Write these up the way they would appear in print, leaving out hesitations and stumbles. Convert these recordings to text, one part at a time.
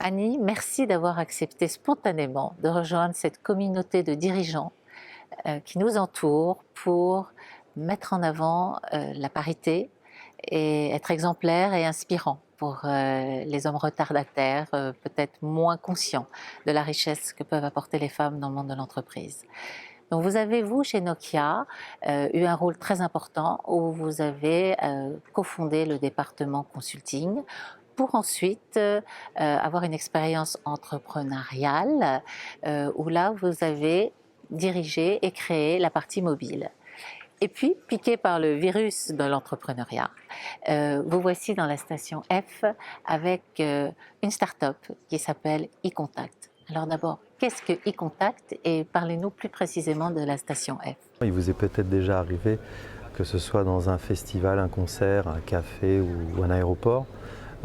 Annie, merci d'avoir accepté spontanément de rejoindre cette communauté de dirigeants qui nous entoure pour mettre en avant la parité et être exemplaire et inspirant pour les hommes retardataires, peut-être moins conscients de la richesse que peuvent apporter les femmes dans le monde de l'entreprise. Donc vous avez, vous, chez Nokia, eu un rôle très important où vous avez cofondé le département consulting pour ensuite avoir une expérience entrepreneuriale où là, vous avez dirigé et créé la partie mobile. Et puis, piqué par le virus de l'entrepreneuriat, vous voici dans la station F avec une start-up qui s'appelle eContact. Alors d'abord, qu'est-ce que eContact et parlez-nous plus précisément de la station F. Il vous est peut-être déjà arrivé, que ce soit dans un festival, un concert, un café ou un aéroport,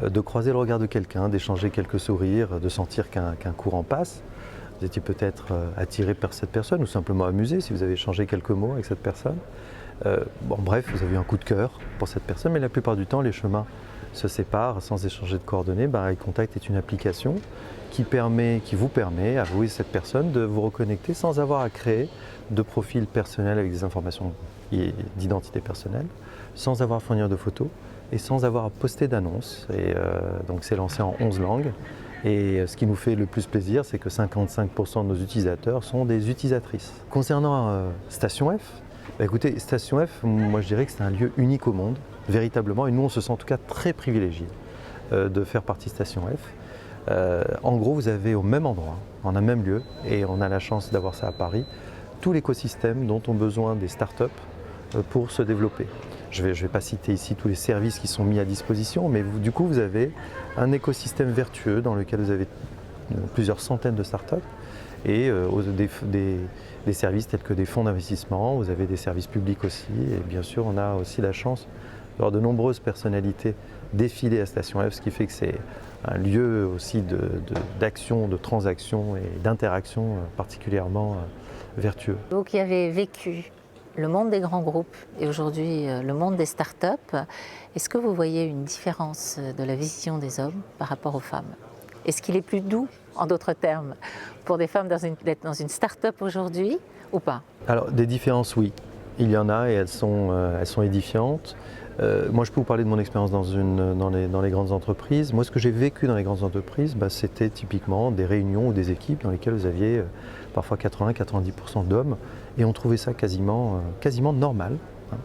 de croiser le regard de quelqu'un, d'échanger quelques sourires, de sentir qu'un courant passe. Vous étiez peut-être attiré par cette personne ou simplement amusé si vous avez échangé quelques mots avec cette personne. Bref, vous avez eu un coup de cœur pour cette personne, mais la plupart du temps, les chemins se séparent sans échanger de coordonnées. iContact est une application qui vous permet, à vous et cette personne, de vous reconnecter sans avoir à créer de profil personnel avec des informations d'identité personnelle, sans avoir à fournir de photos et sans avoir à poster d'annonces. Donc c'est lancé en 11 langues. Et ce qui nous fait le plus plaisir, c'est que 55% de nos utilisateurs sont des utilisatrices. Concernant Station F, écoutez, Station F, moi je dirais que c'est un lieu unique au monde, véritablement, et nous on se sent en tout cas très privilégiés de faire partie de Station F. En gros, vous avez au même endroit, en un même lieu, et on a la chance d'avoir ça à Paris, tout l'écosystème dont ont besoin des startups pour se développer. Je ne vais pas citer ici tous les services qui sont mis à disposition, mais du coup, vous avez un écosystème vertueux dans lequel vous avez plusieurs centaines de startups et des services tels que des fonds d'investissement, vous avez des services publics aussi, et bien sûr, on a aussi la chance d'avoir de nombreuses personnalités défiler à Station F, ce qui fait que c'est un lieu aussi d'action, de transaction et d'interaction particulièrement vertueux. Vous qui avez vécu le monde des grands groupes et aujourd'hui le monde des startups, est-ce que vous voyez une différence de la vision des hommes par rapport aux femmes? Est-ce qu'il est plus doux, en d'autres termes, pour des femmes d'être dans une start-up aujourd'hui ou pas? Alors des différences, oui, il y en a et elles sont édifiantes. Moi je peux vous parler de mon expérience dans les grandes entreprises. Moi ce que j'ai vécu dans les grandes entreprises, c'était typiquement des réunions ou des équipes dans lesquelles vous aviez parfois 80-90% d'hommes et on trouvait ça quasiment normal, hein,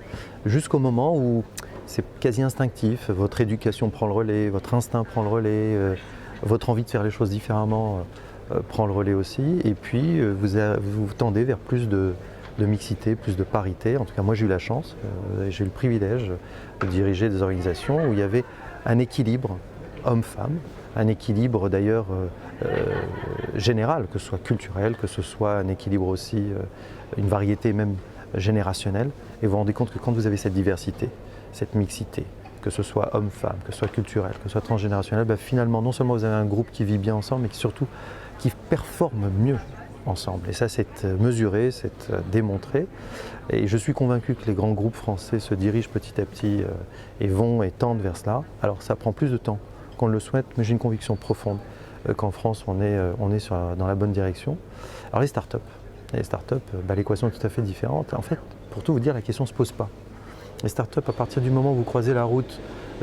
jusqu'au moment où c'est quasi instinctif, votre éducation prend le relais, votre instinct prend le relais, votre envie de faire les choses différemment prend le relais aussi, et puis vous tendez vers plus de mixité, plus de parité. En tout cas, moi j'ai eu la chance, j'ai eu le privilège de diriger des organisations où il y avait un équilibre homme-femme, un équilibre d'ailleurs général, que ce soit culturel, que ce soit un équilibre aussi, une variété même générationnelle. Et vous vous rendez compte que quand vous avez cette diversité, cette mixité, que ce soit homme-femme, que ce soit culturel, que ce soit transgénérationnel, finalement non seulement vous avez un groupe qui vit bien ensemble, mais qui surtout qui performe mieux ensemble. Et ça, c'est mesuré, c'est démontré. Et je suis convaincu que les grands groupes français se dirigent petit à petit et vont et tendent vers cela. Alors ça prend plus de temps qu'on le souhaite, mais j'ai une conviction profonde qu'en France, on est dans la bonne direction. Alors les startups, l'équation est tout à fait différente. En fait, pour tout vous dire, la question ne se pose pas. Les startups, à partir du moment où vous croisez la route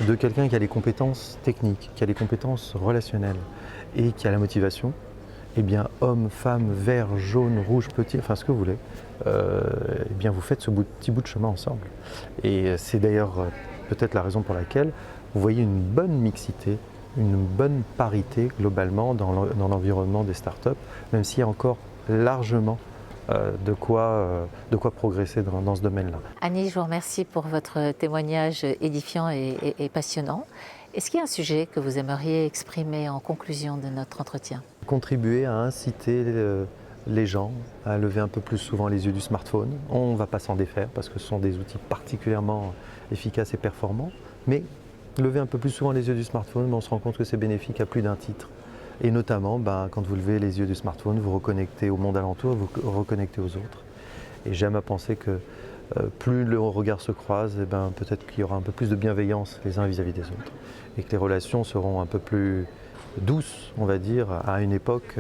de quelqu'un qui a les compétences techniques, qui a les compétences relationnelles et qui a la motivation, eh bien, homme, femme, vert, jaune, rouge, petit, enfin ce que vous voulez, eh bien vous faites ce petit bout de chemin ensemble. Et c'est d'ailleurs peut-être la raison pour laquelle vous voyez une bonne mixité, une bonne parité globalement dans l'environnement des startups, même s'il y a encore largement de quoi progresser dans ce domaine-là. Annie, je vous remercie pour votre témoignage édifiant et passionnant. Est-ce qu'il y a un sujet que vous aimeriez exprimer en conclusion de notre entretien? Contribuer à inciter les gens à lever un peu plus souvent les yeux du smartphone. On ne va pas s'en défaire parce que ce sont des outils particulièrement efficaces et performants, mais lever un peu plus souvent les yeux du smartphone, on se rend compte que c'est bénéfique à plus d'un titre. Et notamment, quand vous levez les yeux du smartphone, vous reconnectez au monde alentour, vous reconnectez aux autres. Et j'aime à penser que plus le regard se croise, peut-être qu'il y aura un peu plus de bienveillance les uns vis-à-vis des autres. Et que les relations seront un peu plus douce, on va dire, à une époque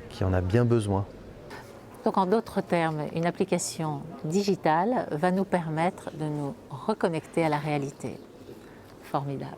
qui en a bien besoin. Donc en d'autres termes, une application digitale va nous permettre de nous reconnecter à la réalité. Formidable.